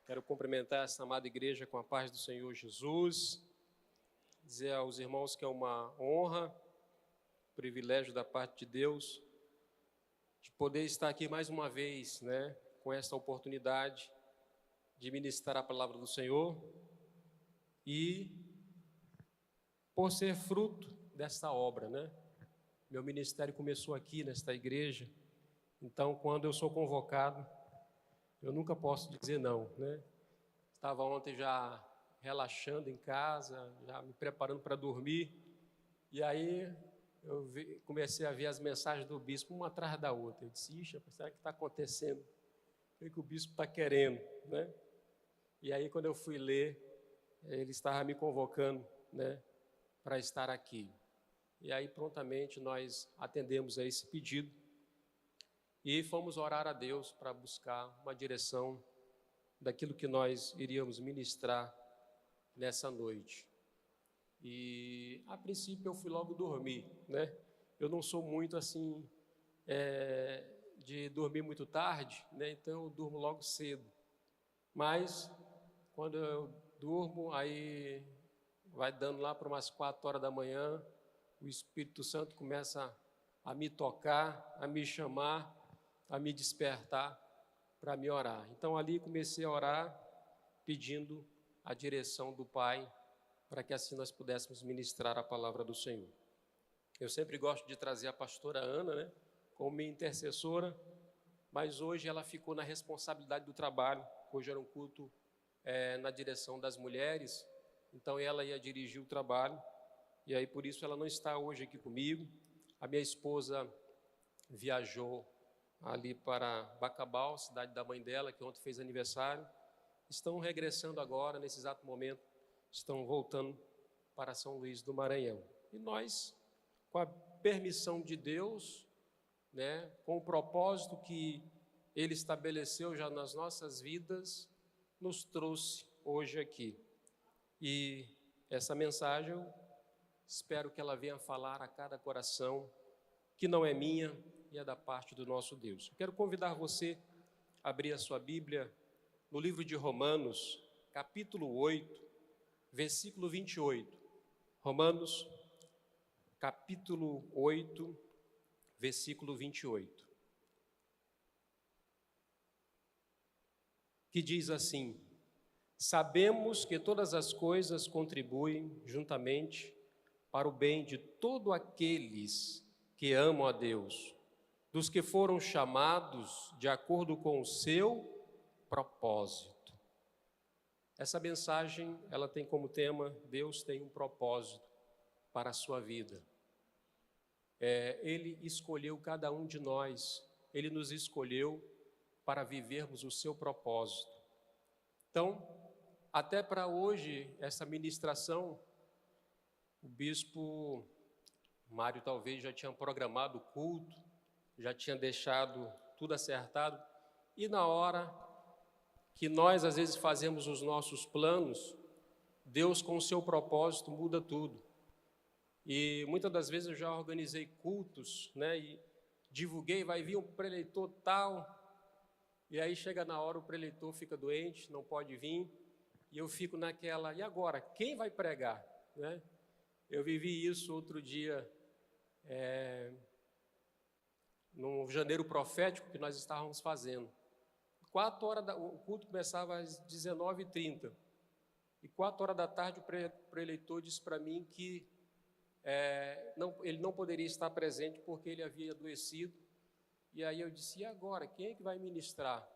Quero cumprimentar essa amada igreja com a paz do Senhor Jesus, dizer aos irmãos que é uma honra, privilégio da parte de Deus, de poder estar aqui mais uma vez, com esta oportunidade de ministrar a palavra do Senhor e por ser fruto dessa obra, Meu ministério começou aqui nesta igreja, então quando eu sou convocado, eu nunca posso dizer não, Estava ontem já relaxando em casa, já me preparando para dormir, e aí comecei a ver as mensagens do bispo, uma atrás da outra. Eu disse, ixi, será que está acontecendo? O que o bispo está querendo, E aí, quando eu fui ler, ele estava me convocando, para estar aqui. E aí, prontamente, nós atendemos a esse pedido e fomos orar a Deus para buscar uma direção daquilo que nós iríamos ministrar nessa noite. E, a princípio, eu fui logo dormir, Eu não sou muito, assim, de dormir muito tarde, Então, eu durmo logo cedo. Mas, quando eu durmo, aí vai dando lá para umas 4 horas da manhã, o Espírito Santo começa a me tocar, a me chamar, a me despertar para me orar. Então, ali comecei a orar, pedindo a direção do Pai, para que assim nós pudéssemos ministrar a palavra do Senhor. Eu sempre gosto de trazer a pastora Ana, como minha intercessora, mas hoje ela ficou na responsabilidade do trabalho. Hoje era um culto na direção das mulheres, então ela ia dirigir o trabalho, e aí por isso ela não está hoje aqui comigo. A minha esposa viajou ali para Bacabal, cidade da mãe dela, que ontem fez aniversário. Estão regressando agora, nesse exato momento, estão voltando para São Luís do Maranhão. E nós, com a permissão de Deus, com o propósito que Ele estabeleceu já nas nossas vidas, nos trouxe hoje aqui. E essa mensagem, eu espero que ela venha falar a cada coração, que não é minha e é da parte do nosso Deus. Eu quero convidar você a abrir a sua Bíblia no livro de Romanos, capítulo 8, versículo 28. Romanos, capítulo 8, versículo 28. Que diz assim: sabemos que todas as coisas contribuem juntamente para o bem de todos aqueles que amam a Deus, dos que foram chamados de acordo com o seu propósito. Essa mensagem, ela tem como tema: Deus tem um propósito para a sua vida. Ele escolheu cada um de nós, Ele nos escolheu para vivermos o seu propósito. Então, até para hoje, essa ministração, o bispo Mário talvez já tinha programado o culto, já tinha deixado tudo acertado, e na hora que nós às vezes fazemos os nossos planos, Deus com o seu propósito muda tudo. E muitas das vezes eu já organizei cultos, e divulguei, vai vir um preleitor tal, e aí chega na hora, o preleitor fica doente, não pode vir, e eu fico naquela, e agora, quem vai pregar? Eu vivi isso outro dia, no janeiro profético que nós estávamos fazendo. 4 horas, o culto começava às 19h30, e 4 horas da tarde o preleitor disse para mim que ele não poderia estar presente porque ele havia adoecido. E aí eu disse, e agora, quem é que vai ministrar?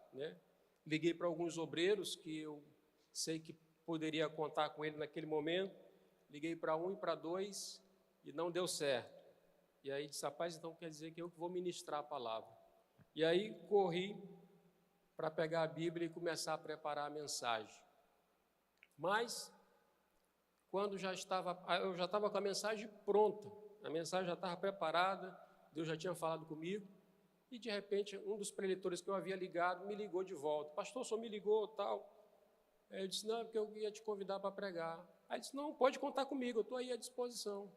Liguei para alguns obreiros que eu sei que poderia contar com ele naquele momento, liguei para um e para 2 e não deu certo. E aí disse, rapaz, então quer dizer que eu vou ministrar a palavra. E aí corri para pegar a Bíblia e começar a preparar a mensagem. Mas, quando eu já estava com a mensagem pronta, a mensagem já estava preparada, Deus já tinha falado comigo, e de repente um dos preletores que eu havia ligado me ligou de volta. Pastor, o senhor me ligou, tal. Aí eu disse, não, é porque eu ia te convidar para pregar. Aí ele disse, não, pode contar comigo, eu estou aí à disposição.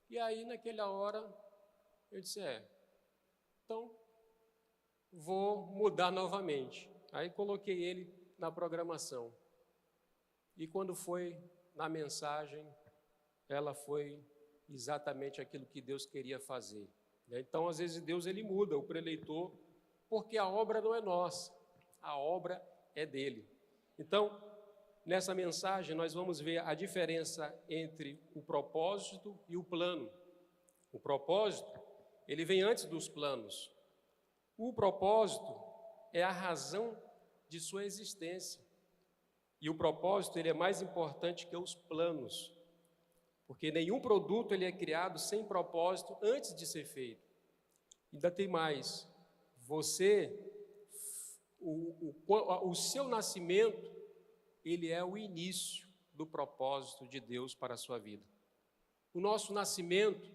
E aí, naquela hora, eu disse, então, vou mudar novamente. Aí coloquei ele na programação. E quando foi na mensagem, ela foi exatamente aquilo que Deus queria fazer. Então, às vezes, Deus ele muda o preleitor, porque a obra não é nossa, a obra é dele. Então, nessa mensagem, nós vamos ver a diferença entre o propósito e o plano. O propósito, ele vem antes dos planos. O propósito é a razão de sua existência. E o propósito, ele é mais importante que os planos. Porque nenhum produto ele é criado sem propósito antes de ser feito. Ainda tem mais. O seu nascimento, ele é o início do propósito de Deus para a sua vida. O nosso nascimento,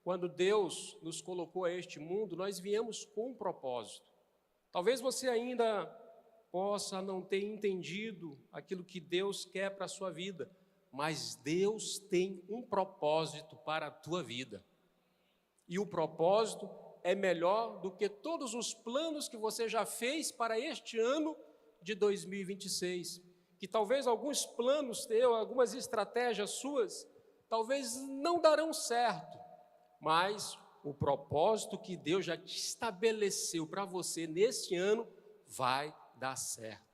quando Deus nos colocou a este mundo, nós viemos com um propósito. Talvez você ainda possa não ter entendido aquilo que Deus quer para a sua vida, mas Deus tem um propósito para a tua vida. E o propósito é melhor do que todos os planos que você já fez para este ano de 2026. Que talvez alguns planos teus, algumas estratégias suas, talvez não darão certo, mas o propósito que Deus já te estabeleceu para você nesse ano vai dar certo.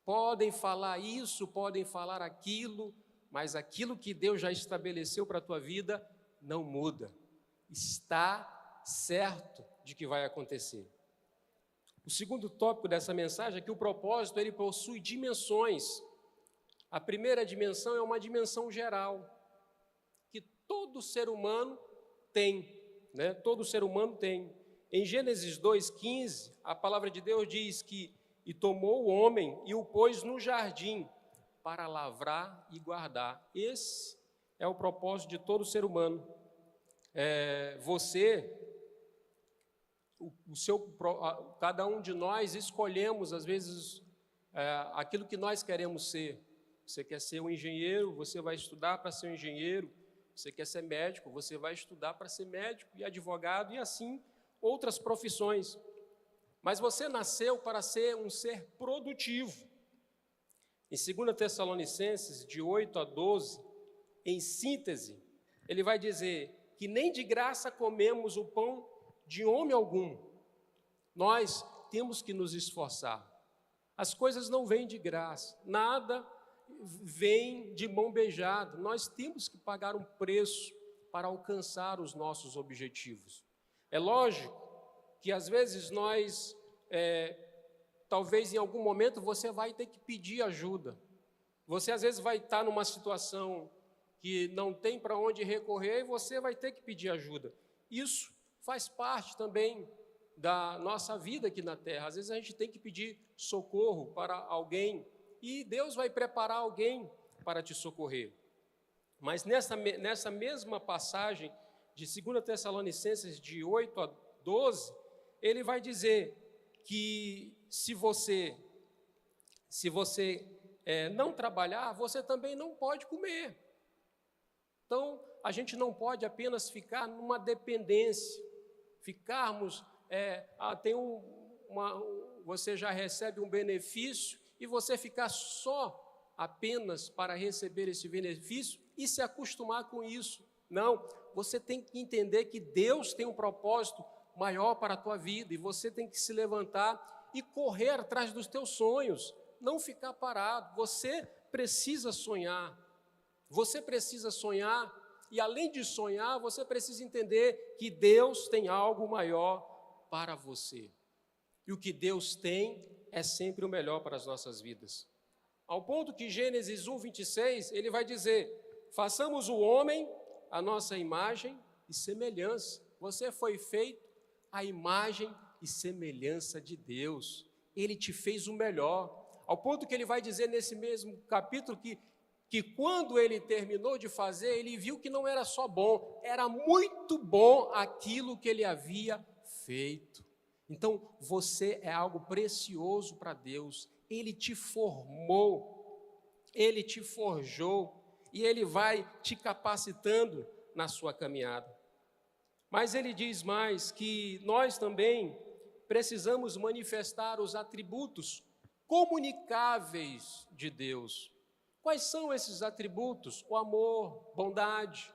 Podem falar isso, podem falar aquilo, mas aquilo que Deus já estabeleceu para a tua vida não muda. Está certo de que vai acontecer. O segundo tópico dessa mensagem é que o propósito ele possui dimensões. A primeira dimensão é uma dimensão geral, que todo ser humano tem, né? Todo ser humano tem. Em Gênesis 2,15, a palavra de Deus diz que e tomou o homem e o pôs no jardim para lavrar e guardar. Esse é o propósito de todo ser humano. Cada um de nós escolhemos, às vezes, aquilo que nós queremos ser. Você quer ser um engenheiro, você vai estudar para ser um engenheiro. Você quer ser médico, você vai estudar para ser médico e advogado, e assim outras profissões. Mas você nasceu para ser um ser produtivo. Em 2 Tessalonicenses, de 8 a 12, em síntese, ele vai dizer que nem de graça comemos o pão de homem algum. Nós temos que nos esforçar. As coisas não vêm de graça, nada vem de mão beijada. Nós temos que pagar um preço para alcançar os nossos objetivos. É lógico que às vezes nós, talvez em algum momento você vai ter que pedir ajuda. Você às vezes vai estar numa situação que não tem para onde recorrer e você vai ter que pedir ajuda. Isso faz parte também da nossa vida aqui na terra. Às vezes a gente tem que pedir socorro para alguém e Deus vai preparar alguém para te socorrer. Mas nessa mesma passagem de 2 Tessalonicenses, de 8 a 12, ele vai dizer que se você não trabalhar, você também não pode comer. Então, a gente não pode apenas ficar numa dependência, você já recebe um benefício e você ficar só apenas para receber esse benefício e se acostumar com isso. Não, você tem que entender que Deus tem um propósito maior para a tua vida e você tem que se levantar e correr atrás dos teus sonhos, não ficar parado. Você precisa sonhar, e além de sonhar, você precisa entender que Deus tem algo maior para você. E o que Deus tem é sempre o melhor para as nossas vidas. Ao ponto que Gênesis 1:26, ele vai dizer: façamos o homem a nossa imagem e semelhança. Você foi feito à imagem e semelhança de Deus. Ele te fez o melhor. Ao ponto que ele vai dizer nesse mesmo capítulo que quando ele terminou de fazer, ele viu que não era só bom, era muito bom aquilo que ele havia feito. Então, você é algo precioso para Deus. Ele te formou, Ele te forjou, e Ele vai te capacitando na sua caminhada. Mas ele diz mais que nós também precisamos manifestar os atributos comunicáveis de Deus. Quais são esses atributos? O amor, bondade,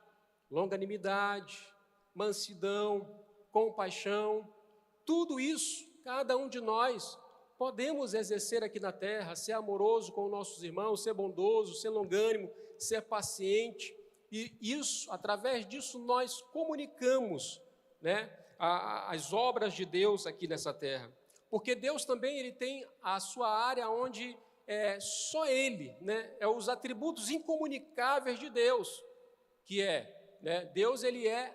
longanimidade, mansidão, compaixão. Tudo isso, cada um de nós, podemos exercer aqui na terra, ser amoroso com nossos irmãos, ser bondoso, ser longânimo, ser paciente. E isso, através disso, nós comunicamos, né, as obras de Deus aqui nessa terra. Porque Deus também ele tem a sua área onde só Ele, né, os atributos incomunicáveis de Deus, que né, Deus ele é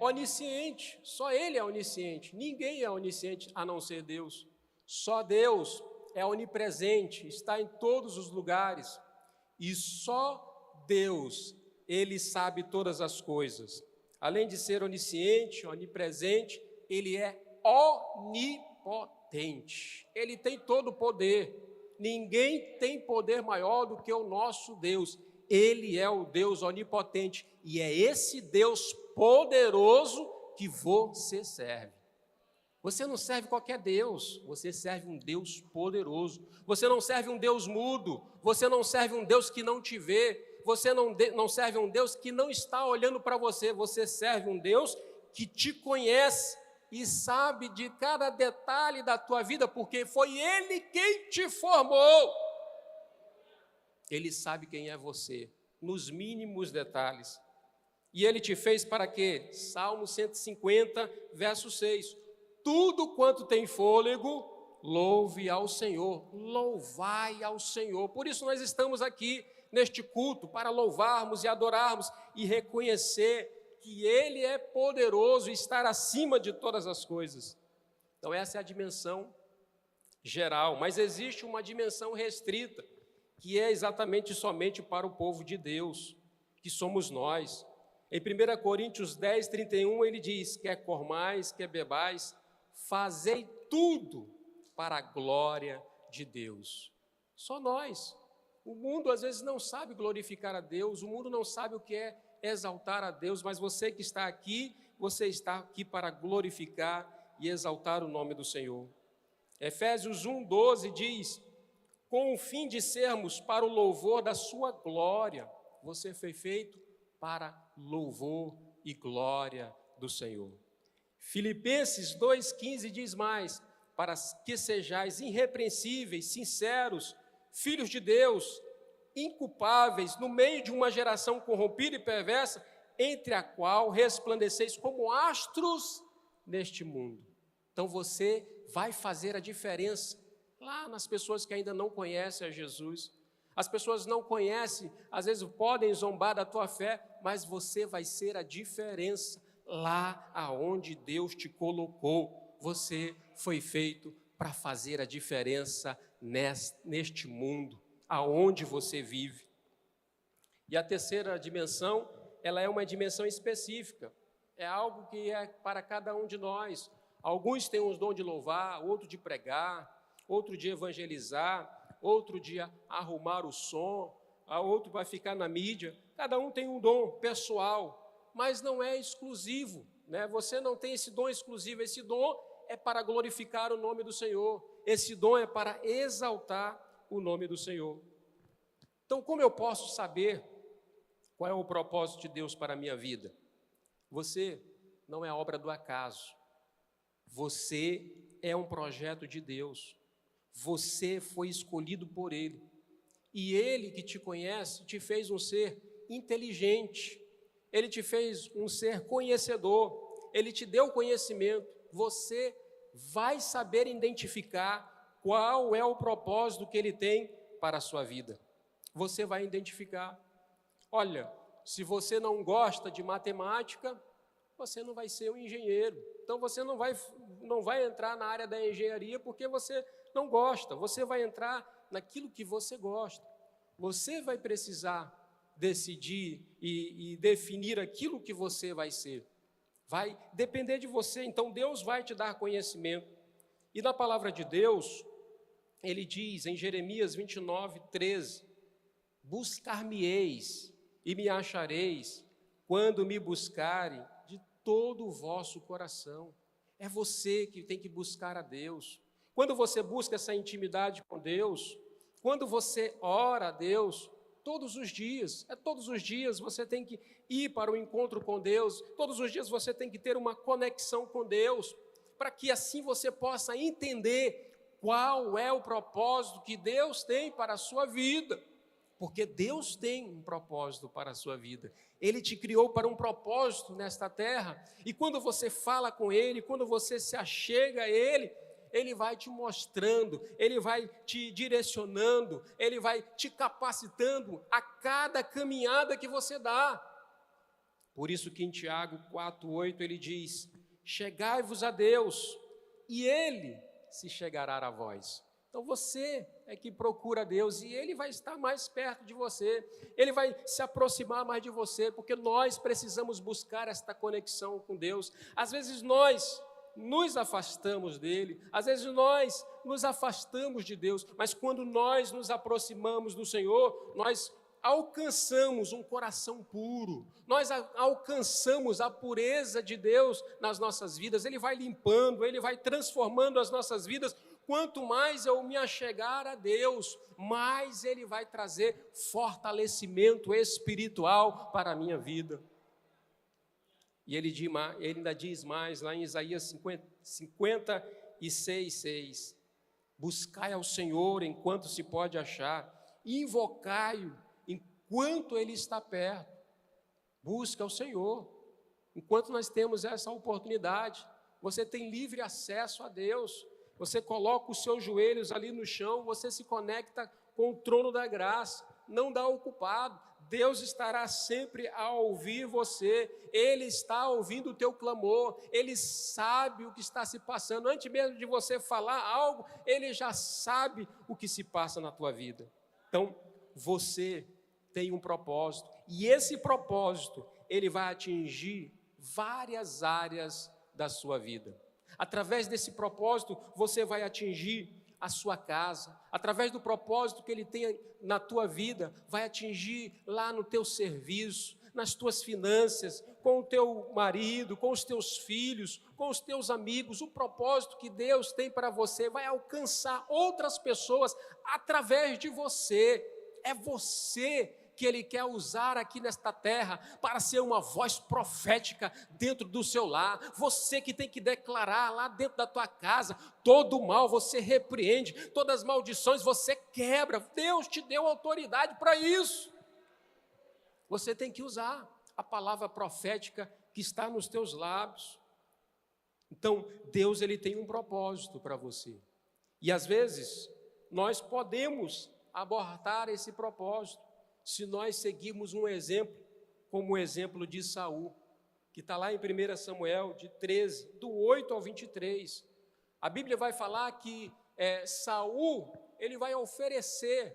onisciente, só Ele é onisciente, ninguém é onisciente a não ser Deus. Só Deus é onipresente, está em todos os lugares, e só Deus, Ele sabe todas as coisas. Além de ser onisciente, onipresente, Ele é onipotente, Ele tem todo o poder, ninguém tem poder maior do que o nosso Deus. Ele é o Deus onipotente, e é esse Deus poderoso que você serve. Você não serve qualquer Deus, você serve um Deus poderoso. Você não serve um Deus mudo, você não serve um Deus que não te vê, você não serve um Deus que não está olhando para você, você serve um Deus que te conhece e sabe de cada detalhe da tua vida, porque foi Ele quem te formou. Ele sabe quem é você, nos mínimos detalhes. E Ele te fez para quê? Salmo 150, verso 6. Tudo quanto tem fôlego, louve ao Senhor, louvai ao Senhor. Por isso nós estamos aqui neste culto, para louvarmos e adorarmos e reconhecer que Ele é poderoso e estar acima de todas as coisas. Então essa é a dimensão geral, mas existe uma dimensão restrita, que é exatamente somente para o povo de Deus, que somos nós. Em 1 Coríntios 10, 31, ele diz, quer comais, quer bebais, fazei tudo para a glória de Deus. Só nós. O mundo às vezes não sabe glorificar a Deus, o mundo não sabe o que é exaltar a Deus, mas você que está aqui, você está aqui para glorificar e exaltar o nome do Senhor. Efésios 1, 12 diz, com o fim de sermos para o louvor da sua glória, você foi feito para louvor e glória do Senhor. Filipenses 2,15 diz mais, para que sejais irrepreensíveis, sinceros, filhos de Deus, inculpáveis, no meio de uma geração corrompida e perversa, entre a qual resplandeceis como astros neste mundo. Então você vai fazer a diferença lá nas pessoas que ainda não conhecem a Jesus. As pessoas não conhecem, às vezes podem zombar da tua fé, mas você vai ser a diferença lá aonde Deus te colocou. Você foi feito para fazer a diferença neste mundo, aonde você vive. E a terceira dimensão, ela é uma dimensão específica, é algo que é para cada um de nós. Alguns têm os dons de louvar, outro de pregar, outro de evangelizar, outro de arrumar o som, a outro vai ficar na mídia. Cada um tem um dom pessoal, mas não é exclusivo, né? Você não tem esse dom exclusivo, esse dom é para glorificar o nome do Senhor, esse dom é para exaltar o nome do Senhor. Então, como eu posso saber qual é o propósito de Deus para a minha vida? Você não é obra do acaso, você é um projeto de Deus. Você foi escolhido por Ele, e Ele que te conhece, te fez um ser inteligente, Ele te fez um ser conhecedor, Ele te deu conhecimento, você vai saber identificar qual é o propósito que Ele tem para a sua vida, você vai identificar. Olha, se você não gosta de matemática, você não vai ser um engenheiro, então você não vai entrar na área da engenharia porque você não gosta, você vai entrar naquilo que você gosta. Você vai precisar decidir e definir aquilo que você vai ser. Vai depender de você, então Deus vai te dar conhecimento. E na palavra de Deus, Ele diz em Jeremias 29, 13, buscar-me-eis e me achareis, quando me buscarem de todo o vosso coração. É você que tem que buscar a Deus. Quando você busca essa intimidade com Deus, quando você ora a Deus, todos os dias você tem que ir para o encontro com Deus, todos os dias você tem que ter uma conexão com Deus, para que assim você possa entender qual é o propósito que Deus tem para a sua vida. Porque Deus tem um propósito para a sua vida. Ele te criou para um propósito nesta terra. E quando você fala com Ele, quando você se achega a Ele, Ele vai te mostrando, Ele vai te direcionando, Ele vai te capacitando a cada caminhada que você dá. Por isso que em Tiago 4:8 ele diz: chegai-vos a Deus, e Ele se chegará a vós. Então você é que procura Deus e Ele vai estar mais perto de você, Ele vai se aproximar mais de você, porque nós precisamos buscar esta conexão com Deus. Às vezes nós nos afastamos dEle, às vezes nós nos afastamos de Deus, mas quando nós nos aproximamos do Senhor, nós alcançamos um coração puro, nós alcançamos a pureza de Deus nas nossas vidas. Ele vai limpando, Ele vai transformando as nossas vidas. Quanto mais eu me achegar a Deus, mais Ele vai trazer fortalecimento espiritual para a minha vida. E ele ainda diz mais, lá em Isaías 56:6, buscai ao Senhor enquanto se pode achar, invocai-o enquanto Ele está perto. Busca ao Senhor, enquanto nós temos essa oportunidade. Você tem livre acesso a Deus. Você coloca os seus joelhos ali no chão, você se conecta com o trono da graça, não dá ocupado. Deus estará sempre a ouvir você, Ele está ouvindo o teu clamor, Ele sabe o que está se passando. Antes mesmo de você falar algo, Ele já sabe o que se passa na tua vida. Então, você tem um propósito, e esse propósito, ele vai atingir várias áreas da sua vida. Através desse propósito, você vai atingir a sua casa. Através do propósito que Ele tem na tua vida, vai atingir lá no teu serviço, nas tuas finanças, com o teu marido, com os teus filhos, com os teus amigos. O propósito que Deus tem para você vai alcançar outras pessoas através de você. É você que Ele quer usar aqui nesta terra para ser uma voz profética dentro do seu lar. Você que tem que declarar lá dentro da tua casa, todo o mal você repreende, todas as maldições você quebra. Deus te deu autoridade para isso. Você tem que usar a palavra profética que está nos teus lábios. Então, Deus, Ele tem um propósito para você. E às vezes, nós podemos abortar esse propósito se nós seguirmos um exemplo, como o exemplo de Saul, que está lá em 1 Samuel, de 13, do 8 ao 23. A Bíblia vai falar que Saul, ele vai oferecer,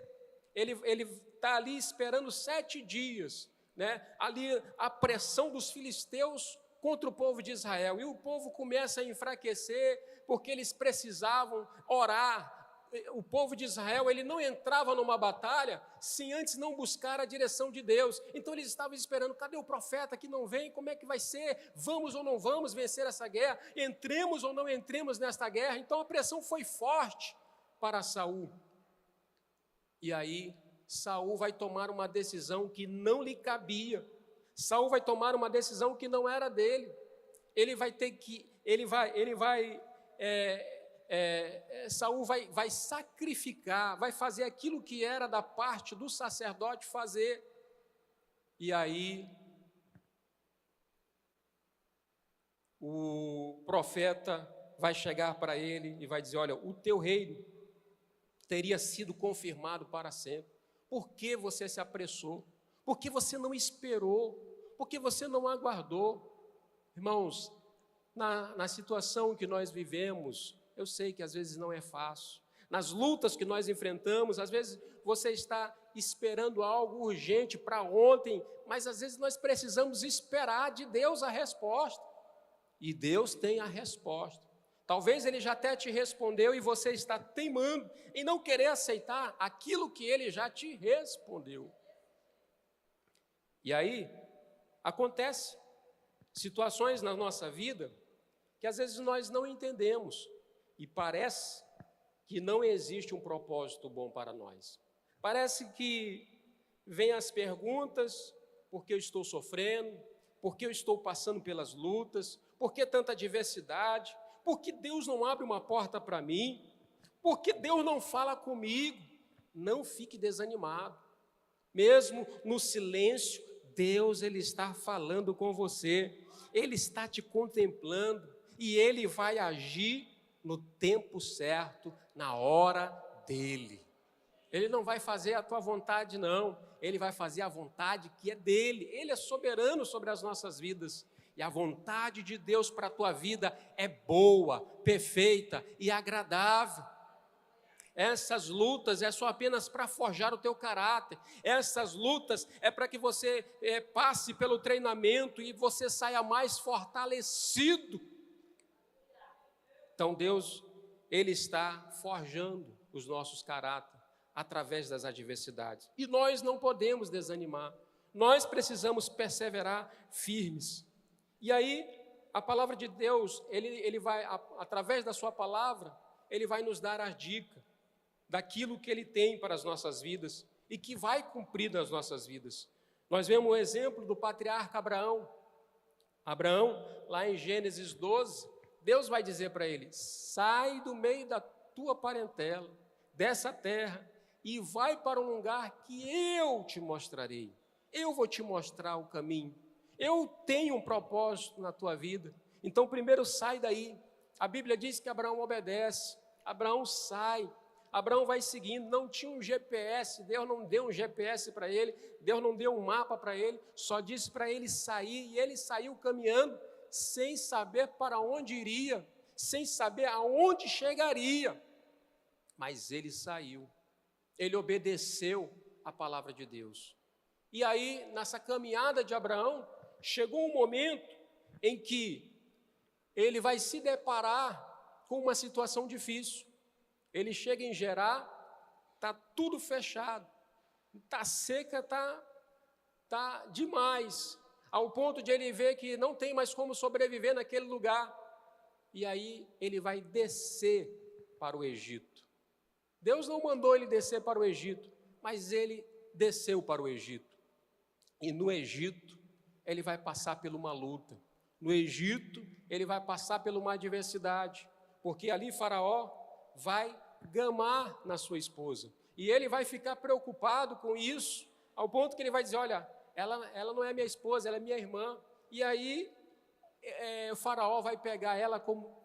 ele está ali esperando 7 dias, né? Ali a pressão dos filisteus contra o povo de Israel, e o povo começa a enfraquecer, porque eles precisavam orar. O povo de Israel, ele não entrava numa batalha sem antes não buscar a direção de Deus. Então eles estavam esperando, cadê o profeta que não vem? Como é que vai ser? Vamos ou não vamos vencer essa guerra? Entremos ou não entremos nesta guerra? Então a pressão foi forte para Saul. E aí Saul vai tomar uma decisão que não lhe cabia. Saul vai tomar uma decisão que não era dele. Saul vai sacrificar, vai fazer aquilo que era da parte do sacerdote fazer. E aí o profeta vai chegar para ele e vai dizer: olha, o teu reino teria sido confirmado para sempre. Por que você se apressou? Por que você não esperou? Por que você não aguardou? Irmãos, na situação que nós vivemos, eu sei que às vezes não é fácil. Nas lutas que nós enfrentamos, às vezes você está esperando algo urgente para ontem, mas às vezes nós precisamos esperar de Deus a resposta. E Deus tem a resposta. Talvez Ele já até te respondeu e você está teimando em não querer aceitar aquilo que Ele já te respondeu. E aí, acontece situações na nossa vida que às vezes nós não entendemos e parece que não existe um propósito bom para nós. Parece que vêm as perguntas: por que eu estou sofrendo? Por que eu estou passando pelas lutas? Por que tanta adversidade? Por que Deus não abre uma porta para mim? Por que Deus não fala comigo? Não fique desanimado. Mesmo no silêncio, Deus ele está falando com você. Ele está te contemplando e Ele vai agir no tempo certo, na hora dEle. Ele não vai fazer a tua vontade, não. Ele vai fazer a vontade que é dEle. Ele é soberano sobre as nossas vidas. E a vontade de Deus para a tua vida é boa, perfeita e agradável. Essas lutas é só apenas para forjar o teu caráter. Essas lutas é para que você passe pelo treinamento e você saia mais fortalecido. Então Deus, Ele está forjando os nossos caráteres através das adversidades. E nós não podemos desanimar. Nós precisamos perseverar firmes. E aí, a palavra de Deus, ele vai, através da sua palavra, Ele vai nos dar a dica daquilo que Ele tem para as nossas vidas e que vai cumprir nas nossas vidas. Nós vemos o exemplo do patriarca Abraão. Abraão, lá em Gênesis 12, Deus vai dizer para ele: sai do meio da tua parentela, dessa terra, e vai para um lugar que eu te mostrarei. Eu vou te mostrar o caminho. Eu tenho um propósito na tua vida. Então, primeiro sai daí. A Bíblia diz que Abraão obedece. Abraão sai. Abraão vai seguindo. Não tinha um GPS. Deus não deu um GPS para ele. Deus não deu um mapa para ele. Só disse para ele sair. E ele saiu caminhando sem saber para onde iria, sem saber aonde chegaria. Mas ele saiu. Ele obedeceu a palavra de Deus. E aí, nessa caminhada de Abraão, chegou um momento em que ele vai se deparar com uma situação difícil. Ele chega em Gerar, está tudo fechado, está seca, está demais, ao ponto de ele ver que não tem mais como sobreviver naquele lugar. E aí ele vai descer para o Egito. Deus não mandou ele descer para o Egito, mas ele desceu para o Egito. E no Egito, ele vai passar por uma luta. No Egito, ele vai passar por uma adversidade, porque ali Faraó vai gamar na sua esposa. E ele vai ficar preocupado com isso, ao ponto que ele vai dizer: olha, ela não é minha esposa, ela é minha irmã. E aí, o Faraó vai pegar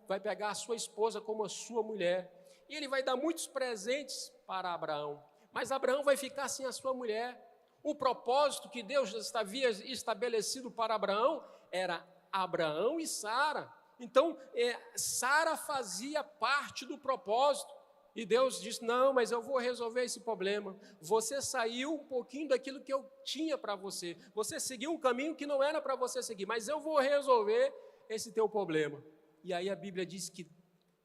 vai pegar a sua esposa como a sua mulher. E ele vai dar muitos presentes para Abraão. Mas Abraão vai ficar sem a sua mulher. O propósito que Deus havia estabelecido para Abraão era Abraão e Sara. Então, Sara fazia parte do propósito. E Deus disse: não, mas eu vou resolver esse problema. Você saiu um pouquinho daquilo que eu tinha para você. Você seguiu um caminho que não era para você seguir, mas eu vou resolver esse teu problema. E aí a Bíblia diz que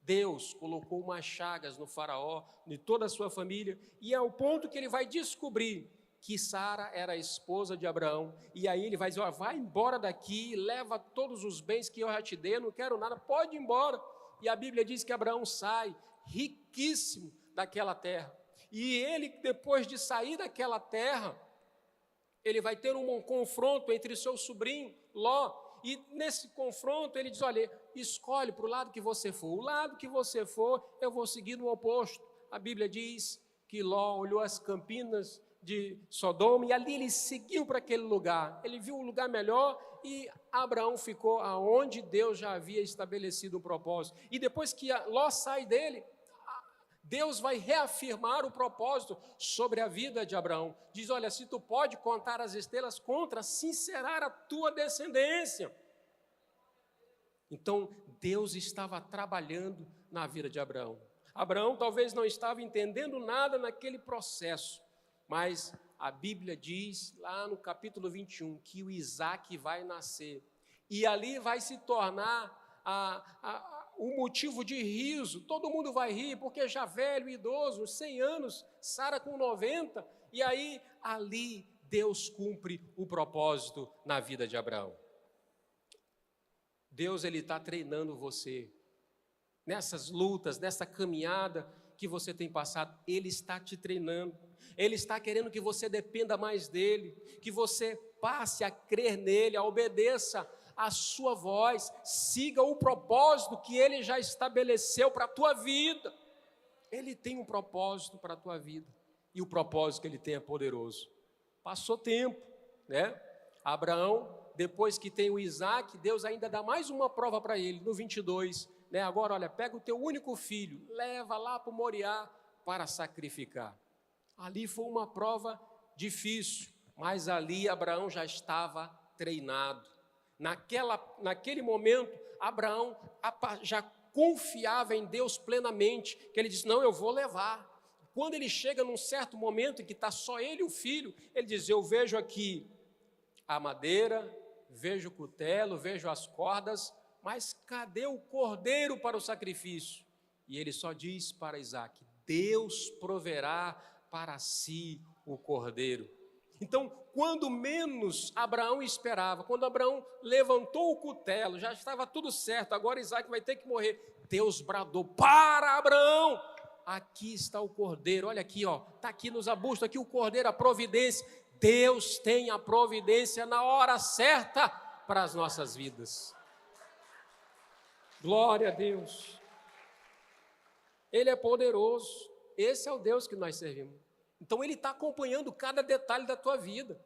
Deus colocou umas chagas no Faraó, em toda a sua família, e é o ponto que ele vai descobrir que Sara era a esposa de Abraão. E aí ele vai dizer: vai embora daqui, leva todos os bens que eu já te dei, não quero nada, pode ir embora. E a Bíblia diz que Abraão sai riquíssimo daquela terra. E ele, depois de sair daquela terra, ele vai ter um confronto entre seu sobrinho Ló. E nesse confronto ele diz: olha, escolhe para o lado que você for. O lado que você for, eu vou seguir no oposto. A Bíblia diz que Ló olhou as campinas de Sodoma e ali ele seguiu para aquele lugar. Ele viu um lugar melhor e Abraão ficou aonde Deus já havia estabelecido o propósito. E depois que Ló sai dele, Deus vai reafirmar o propósito sobre a vida de Abraão. Diz: olha, se tu pode contar as estrelas, contra, assim será a tua descendência. Então, Deus estava trabalhando na vida de Abraão. Abraão talvez não estava entendendo nada naquele processo, mas a Bíblia diz, lá no capítulo 21, que o Isaac vai nascer. E ali vai se tornar o motivo de riso. Todo mundo vai rir, porque já velho, idoso, 100 anos, Sara com 90. E aí, ali, Deus cumpre o propósito na vida de Abraão. Deus ele está treinando você. Nessas lutas, nessa caminhada que você tem passado, Ele está te treinando. Ele está querendo que você dependa mais dEle, que você passe a crer nele, a obedeça a sua voz, siga o propósito que Ele já estabeleceu para a tua vida. Ele tem um propósito para a tua vida, e o propósito que Ele tem é poderoso. Passou tempo, né? Abraão, depois que tem o Isaac, Deus ainda dá mais uma prova para ele, no 22, né? Agora, olha, pega o teu único filho, leva lá para o Moriá para sacrificar. Ali foi uma prova difícil, mas ali Abraão já estava treinado. Naquele momento, Abraão já confiava em Deus plenamente, que ele disse, não, eu vou levar. Quando ele chega num certo momento em que está só ele e o filho, ele diz, eu vejo aqui a madeira, vejo o cutelo, vejo as cordas, mas cadê o cordeiro para o sacrifício? E ele só diz para Isaac, Deus proverá para si o cordeiro. Então, quando menos Abraão esperava, quando Abraão levantou o cutelo, já estava tudo certo, agora Isaac vai ter que morrer. Deus bradou, para Abraão, aqui está o cordeiro, olha aqui, está aqui nos arbustos, aqui o cordeiro, a providência. Deus tem a providência na hora certa para as nossas vidas. Glória a Deus. Ele é poderoso, esse é o Deus que nós servimos. Então Ele está acompanhando cada detalhe da tua vida,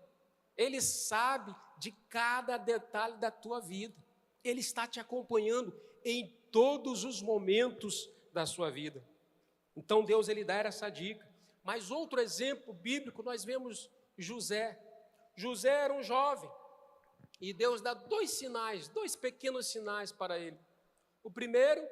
Ele sabe de cada detalhe da tua vida, Ele está te acompanhando em todos os momentos da sua vida. Então Deus Ele dá essa dica. Mas outro exemplo bíblico, nós vemos José. José era um jovem, e Deus dá dois pequenos sinais para ele. O primeiro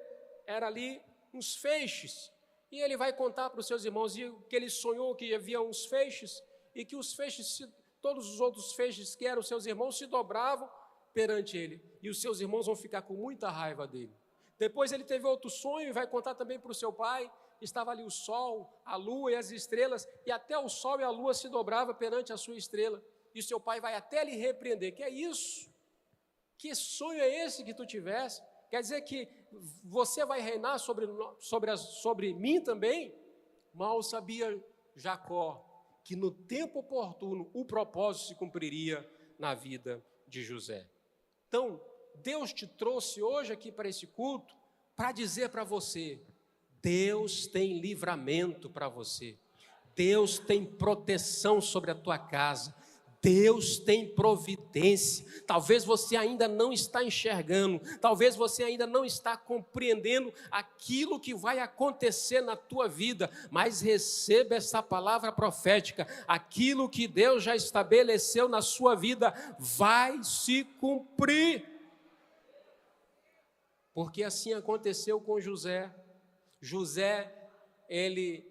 era ali uns feixes, e ele vai contar para os seus irmãos que ele sonhou que havia uns feixes, e que os feixes, todos os outros feixes que eram seus irmãos, se dobravam perante ele, e os seus irmãos vão ficar com muita raiva dele. Depois ele teve outro sonho, e vai contar também para o seu pai. Estava ali o sol, a lua e as estrelas, e até o sol e a lua se dobravam perante a sua estrela, e o seu pai vai até lhe repreender, que é isso? Que sonho é esse que tu tivesse? Quer dizer que você vai reinar sobre mim também? Mal sabia Jacó que no tempo oportuno o propósito se cumpriria na vida de José. Então, Deus te trouxe hoje aqui para esse culto para dizer para você, Deus tem livramento para você, Deus tem proteção sobre a tua casa, Deus tem providência. Talvez você ainda não está enxergando, talvez você ainda não está compreendendo aquilo que vai acontecer na tua vida, mas receba essa palavra profética, aquilo que Deus já estabeleceu na sua vida vai se cumprir, porque assim aconteceu com José. José, ele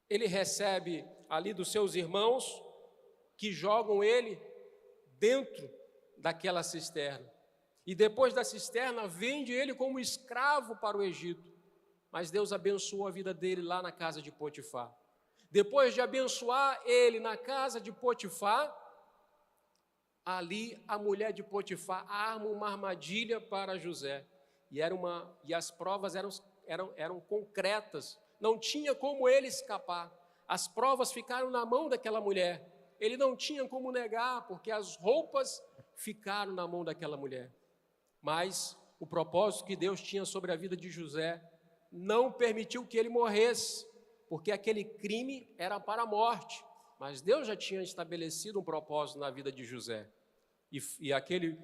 recebe ali dos seus irmãos, que jogam ele dentro daquela cisterna, e depois da cisterna vende ele como escravo para o Egito, mas Deus abençoou a vida dele lá na casa de Potifar. Depois de abençoar ele na casa de Potifar, ali a mulher de Potifar arma uma armadilha para José, e as provas eram concretas, não tinha como ele escapar. As provas ficaram na mão daquela mulher, ele não tinha como negar, porque as roupas ficaram na mão daquela mulher. Mas o propósito que Deus tinha sobre a vida de José não permitiu que ele morresse, porque aquele crime era para a morte, mas Deus já tinha estabelecido um propósito na vida de José, e aquele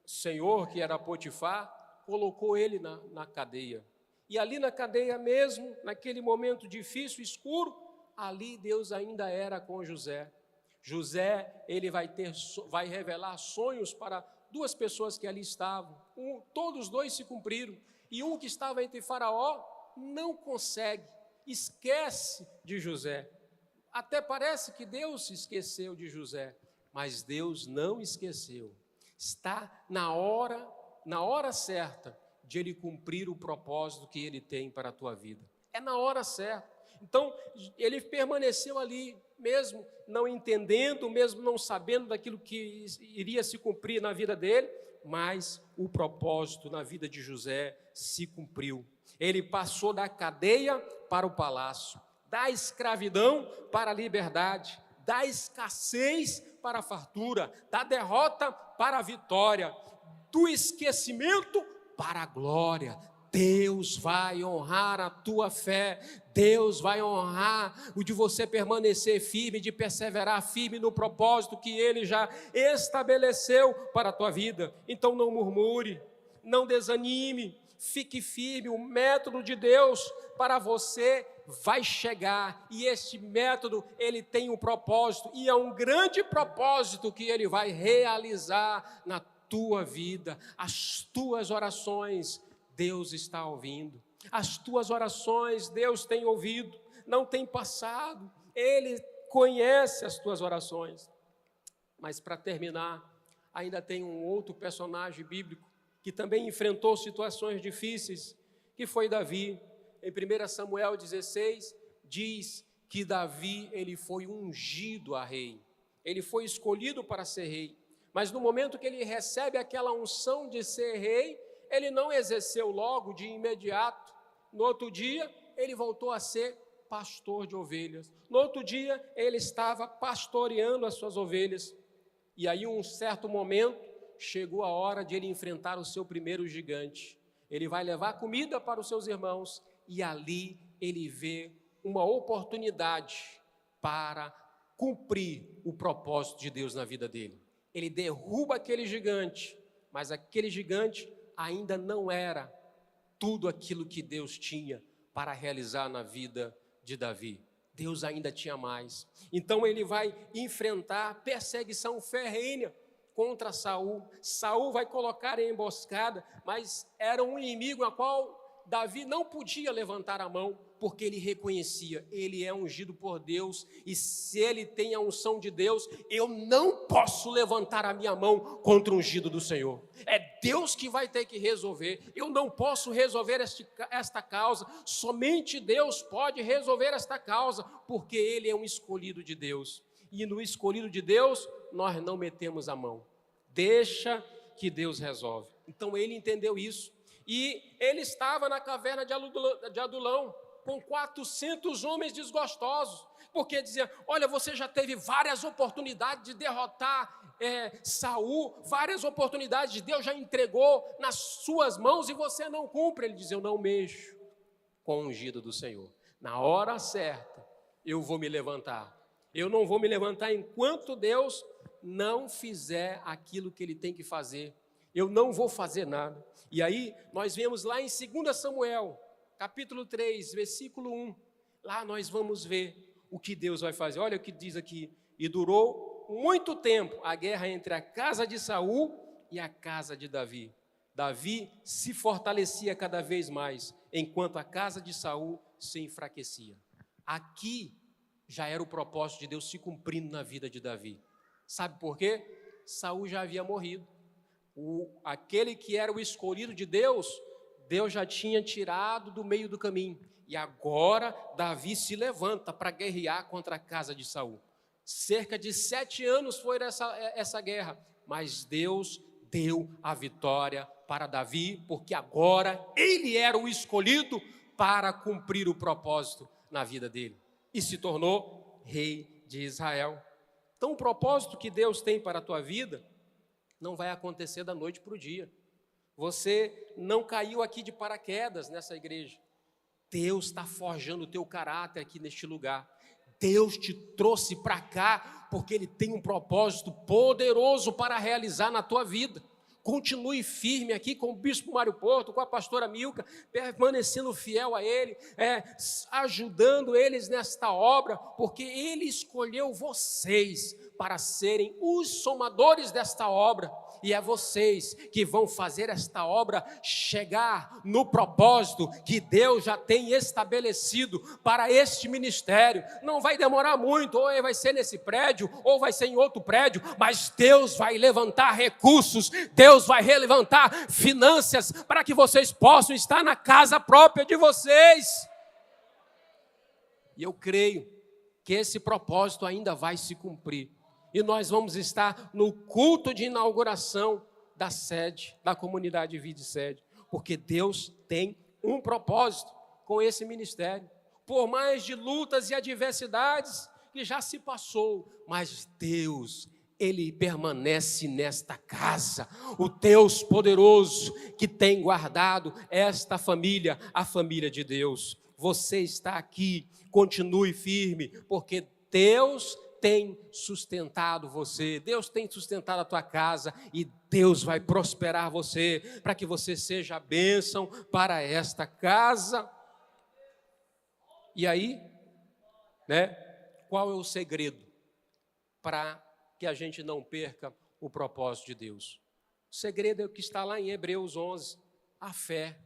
senhor que era Potifar, colocou ele na cadeia, e ali na cadeia mesmo, naquele momento difícil, escuro, ali Deus ainda era com José. José, ele vai revelar sonhos para duas pessoas que ali estavam, todos dois se cumpriram, e um que estava entre Faraó, não consegue, esquece de José, até parece que Deus se esqueceu de José, mas Deus não esqueceu, está na hora certa de Ele cumprir o propósito que Ele tem para a tua vida, é na hora certa. Então, ele permaneceu ali, mesmo não entendendo, mesmo não sabendo daquilo que iria se cumprir na vida dele, mas o propósito na vida de José se cumpriu. Ele passou da cadeia para o palácio, da escravidão para a liberdade, da escassez para a fartura, da derrota para a vitória, do esquecimento para a glória. Deus vai honrar a tua fé, Deus vai honrar o de você permanecer firme, de perseverar firme no propósito que Ele já estabeleceu para a tua vida. Então não murmure, não desanime, fique firme. O método de Deus para você vai chegar, e este método, ele tem um propósito, e é um grande propósito que Ele vai realizar na tua vida. As tuas orações, Deus está ouvindo. As tuas orações, Deus tem ouvido, não tem passado. Ele conhece as tuas orações. Mas para terminar, ainda tem um outro personagem bíblico que também enfrentou situações difíceis, que foi Davi. Em 1 Samuel 16, diz que Davi, ele foi ungido a rei. Ele foi escolhido para ser rei. Mas no momento que ele recebe aquela unção de ser rei, ele não exerceu logo de imediato. No outro dia, ele voltou a ser pastor de ovelhas. No outro dia, ele estava pastoreando as suas ovelhas. E aí, um certo momento, chegou a hora de ele enfrentar o seu primeiro gigante. Ele vai levar comida para os seus irmãos, e ali ele vê uma oportunidade para cumprir o propósito de Deus na vida dele. Ele derruba aquele gigante, mas aquele gigante ainda não era tudo aquilo que Deus tinha para realizar na vida de Davi. Deus ainda tinha mais. Então ele vai enfrentar perseguição ferrenha contra Saul. Saul vai colocar em emboscada, mas era um inimigo a qual Davi não podia levantar a mão, porque ele reconhecia, ele é ungido por Deus, e se ele tem a unção de Deus, eu não posso levantar a minha mão contra o ungido do Senhor. É Deus que vai ter que resolver. Eu não posso resolver esta causa, somente Deus pode resolver esta causa, porque ele é um escolhido de Deus. E no escolhido de Deus, nós não metemos a mão. Deixa que Deus resolve. Então ele entendeu isso. E ele estava na caverna de Adulão, com 400 homens desgostosos, porque dizia, olha, você já teve várias oportunidades de derrotar Saul, várias oportunidades, Deus já entregou nas suas mãos e você não cumpre. Ele dizia, eu não mexo com o ungido do Senhor. Na hora certa, eu vou me levantar. Eu não vou me levantar enquanto Deus não fizer aquilo que Ele tem que fazer. Eu não vou fazer nada. E aí, nós vemos lá em 2 Samuel, capítulo 3, versículo 1, lá nós vamos ver o que Deus vai fazer. Olha o que diz aqui, e durou muito tempo a guerra entre a casa de Saul e a casa de Davi. Davi se fortalecia cada vez mais, enquanto a casa de Saul se enfraquecia. Aqui já era o propósito de Deus se cumprindo na vida de Davi. Sabe por quê? Saul já havia morrido. Aquele que era o escolhido de Deus, Deus já tinha tirado do meio do caminho. E agora Davi se levanta para guerrear contra a casa de Saul. Cerca de 7 anos foi essa guerra, mas Deus deu a vitória para Davi, porque agora ele era o escolhido para cumprir o propósito na vida dele. E se tornou rei de Israel. Então o propósito que Deus tem para a tua vida não vai acontecer da noite para o dia. Você não caiu aqui de paraquedas nessa igreja. Deus está forjando o teu caráter aqui neste lugar. Deus te trouxe para cá porque Ele tem um propósito poderoso para realizar na tua vida. Continue firme aqui com o Bispo Mário Porto, com a pastora Milka, permanecendo fiel a Ele, ajudando eles nesta obra, porque Ele escolheu vocês para serem os somadores desta obra, e é vocês que vão fazer esta obra chegar no propósito que Deus já tem estabelecido para este ministério. Não vai demorar muito, ou vai ser nesse prédio, ou vai ser em outro prédio, mas Deus vai levantar recursos, Deus vai levantar finanças para que vocês possam estar na casa própria de vocês. E eu creio que esse propósito ainda vai se cumprir. E nós vamos estar no culto de inauguração da sede, da comunidade Vida e Sede, porque Deus tem um propósito com esse ministério. Por mais de lutas e adversidades que já se passou, mas Deus, Ele permanece nesta casa, o Deus poderoso que tem guardado esta família, a família de Deus. Você está aqui, continue firme, porque Deus tem sustentado você, Deus tem sustentado a tua casa e Deus vai prosperar você, para que você seja a bênção para esta casa. E aí, né, qual é o segredo para que a gente não perca o propósito de Deus? O segredo é o que está lá em Hebreus 11, a fé.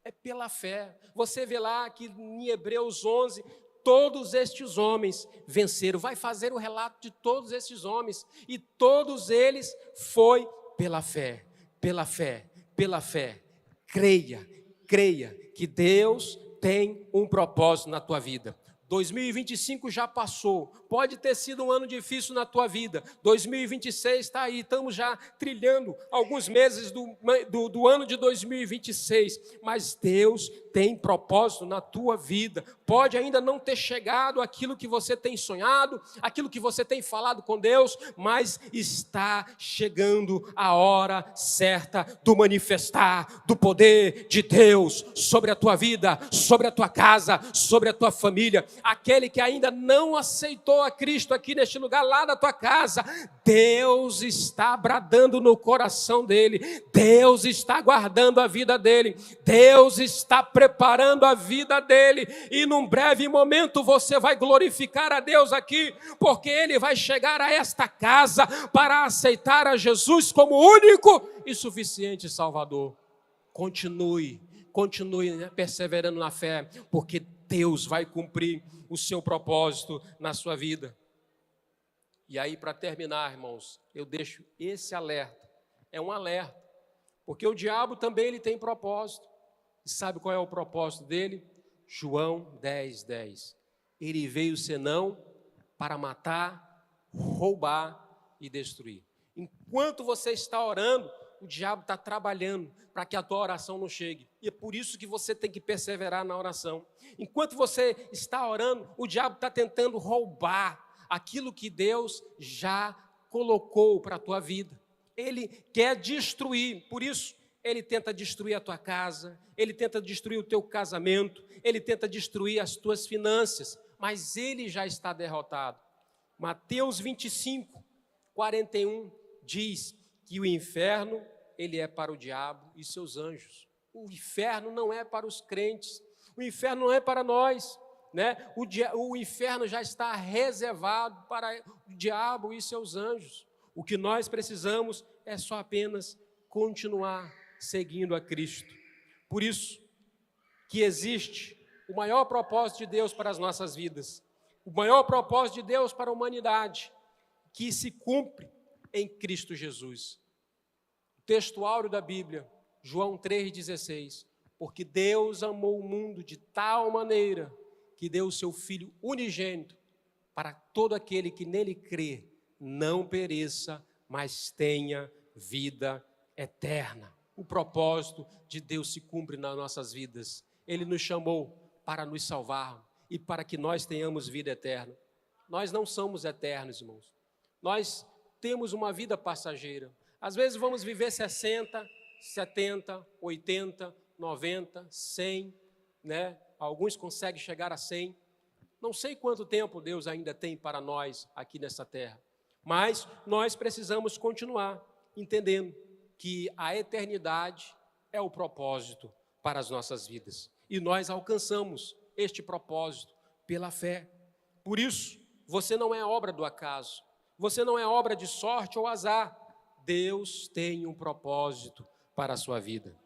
É pela fé. Você vê lá que em Hebreus 11, todos estes homens venceram. Vai fazer o relato de todos estes homens. E todos eles foi pela fé, pela fé, pela fé. Creia, creia que Deus tem um propósito na tua vida. 2025 já passou, pode ter sido um ano difícil na tua vida, 2026 está aí, estamos já trilhando alguns meses do ano de 2026, mas Deus tem propósito na tua vida. Pode ainda não ter chegado aquilo que você tem sonhado, aquilo que você tem falado com Deus, mas está chegando a hora certa do manifestar do poder de Deus sobre a tua vida, sobre a tua casa, sobre a tua família. Aquele que ainda não aceitou a Cristo aqui neste lugar, lá na tua casa, Deus está bradando no coração dele, Deus está guardando a vida dele, Deus está preparando a vida dele, e num breve momento você vai glorificar a Deus aqui, porque ele vai chegar a esta casa para aceitar a Jesus como único e suficiente Salvador. Continue perseverando na fé, porque Deus vai cumprir o seu propósito na sua vida. E aí, para terminar, irmãos, eu deixo esse alerta. É um alerta, porque o diabo também ele tem propósito. E sabe qual é o propósito dele? João 10:10. Ele veio senão para matar, roubar e destruir. Enquanto você está orando, o diabo está trabalhando para que a tua oração não chegue. E é por isso que você tem que perseverar na oração. Enquanto você está orando, o diabo está tentando roubar aquilo que Deus já colocou para a tua vida. Ele quer destruir, por isso ele tenta destruir a tua casa, ele tenta destruir o teu casamento, ele tenta destruir as tuas finanças, mas ele já está derrotado. Mateus 25:41 diz que o inferno, ele é para o diabo e seus anjos. O inferno não é para os crentes, o inferno não é para nós, né? O inferno já está reservado para o diabo e seus anjos. O que nós precisamos é só apenas continuar seguindo a Cristo. Por isso que existe o maior propósito de Deus para as nossas vidas, o maior propósito de Deus para a humanidade, que se cumpre em Cristo Jesus. O texto áureo da Bíblia, João 3,16, porque Deus amou o mundo de tal maneira que deu o seu Filho unigênito para todo aquele que nele crê, não pereça, mas tenha vida eterna. O propósito de Deus se cumpre nas nossas vidas. Ele nos chamou para nos salvar e para que nós tenhamos vida eterna. Nós não somos eternos, irmãos. Nós temos uma vida passageira. Às vezes vamos viver 60, 70, 80, 90, 100, né? Alguns conseguem chegar a 100. Não sei quanto tempo Deus ainda tem para nós aqui nessa terra, mas nós precisamos continuar entendendo que a eternidade é o propósito para as nossas vidas. E nós alcançamos este propósito pela fé. Por isso, você não é obra do acaso, você não é obra de sorte ou azar. Deus tem um propósito para a sua vida.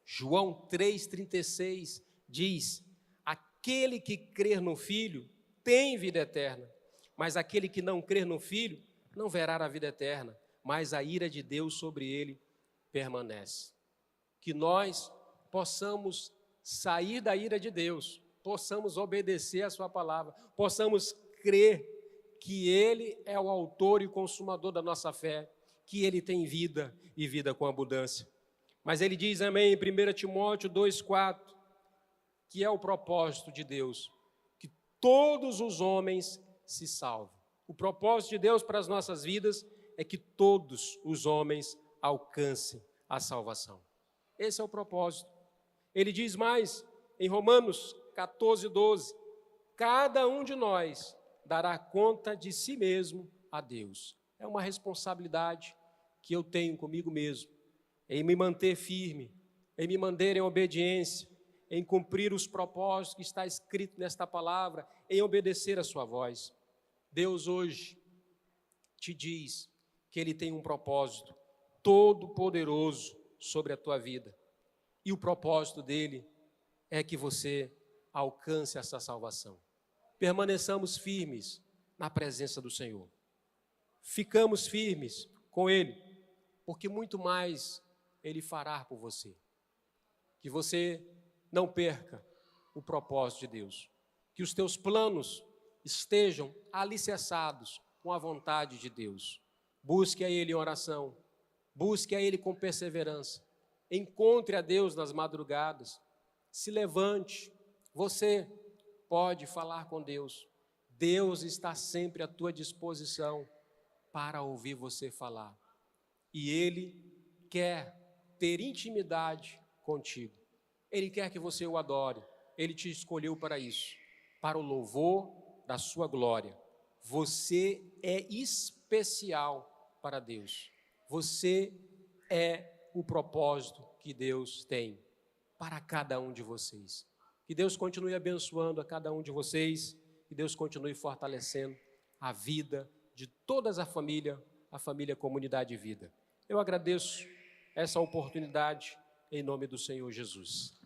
João 3,36 diz: aquele que crer no Filho tem vida eterna, mas aquele que não crer no Filho não verá a vida eterna, mas a ira de Deus sobre ele permanece. Que nós possamos sair da ira de Deus possamos obedecer a sua palavra, possamos crer que Ele é o autor e consumador da nossa fé, que Ele tem vida e vida com abundância. Mas Ele diz também em 1 Timóteo 2,4, que é o propósito de Deus, que todos os homens se salvem. O propósito de Deus para as nossas vidas é que todos os homens alcancem a salvação. Esse é o propósito. Ele diz mais, em Romanos 14:12, cada um de nós dará conta de si mesmo a Deus. É uma responsabilidade que eu tenho comigo mesmo, em me manter firme, em me manter em obediência, em cumprir os propósitos que está escrito nesta palavra, em obedecer a sua voz. Deus hoje te diz que Ele tem um propósito todo-poderoso sobre a tua vida. E o propósito dele é que você alcance essa salvação. Permaneçamos firmes na presença do Senhor. Ficamos firmes com Ele, porque muito mais Ele fará por você. Que você não perca o propósito de Deus. Que os teus planos estejam alicerçados com a vontade de Deus. Busque a Ele em oração. Busque a Ele com perseverança. Encontre a Deus nas madrugadas. Se levante. Você pode falar com Deus. Deus está sempre à tua disposição para ouvir você falar. E Ele quer ter intimidade contigo. Ele quer que você o adore. Ele te escolheu para isso, para o louvor da sua glória. Você é especial para Deus. Você é o propósito que Deus tem para cada um de vocês. Que Deus continue abençoando a cada um de vocês, que Deus continue fortalecendo a vida de toda a família Comunidade Vida. Eu agradeço essa oportunidade em nome do Senhor Jesus.